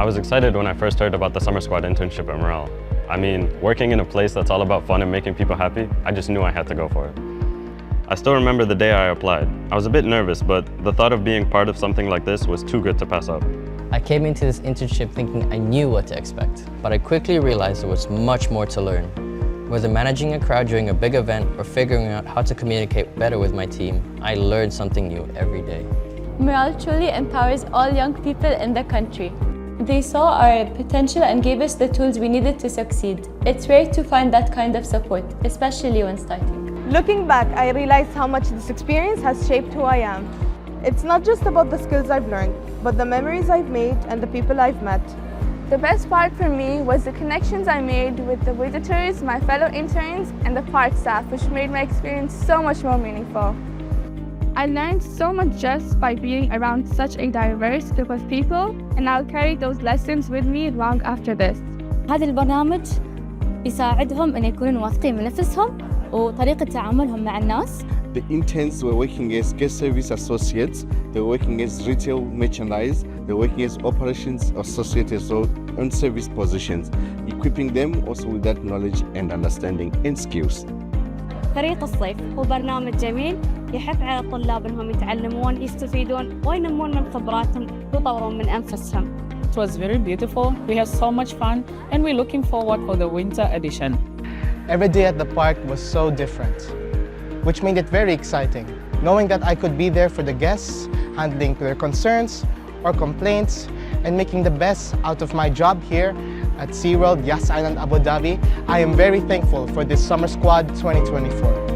was excited when I first heard about the Summer Squad internship at Miral. I mean, working in a place that's all about fun and making people happy, I just knew I had to go for it. I still remember the day I applied. I was a bit nervous, but the thought of being part of something like this was too good to pass up. I came into this internship thinking I knew what to expect, but I quickly realized there was much more to learn. Whether managing a crowd during a big event or figuring out how to communicate better with my team, I learned something new every day. Miral truly empowers all young people in the country. They saw our potential and gave us the tools we needed to succeed. It's rare to find that kind of support, especially when starting. Looking back, I realized how much this experience has shaped who I am. It's not just about the skills I've learned, but the memories I've made and the people I've met. The best part for me was the connections I made with the visitors, my fellow interns, and the park staff, which made my experience so much more meaningful. I learned so much just by being around such a diverse group of people, and I'll carry those lessons with me long after this. هذا البرنامج يساعدهم أن يكونوا واثقين من نفسهم وطريقة تعاملهم مع الناس. The interns were working as guest service associates, they were working as retail merchandise, they were working as operations associates or on service positions, equipping them also with that knowledge and understanding and skills. فريق الصيف هو برنامج جميل يحث على الطلاب أنهم يتعلمون يستفيدون وينمون من خبراتهم ويطورون من أنفسهم. It was very beautiful, we had so much fun and we're looking forward for the winter edition. Every day at the park was so different, which made it very exciting, knowing that I could be there for the guests, handling their concerns or complaints, and making the best out of my job here at SeaWorld Yas Island, Abu Dhabi. I am very thankful for this Summer Squad 2024.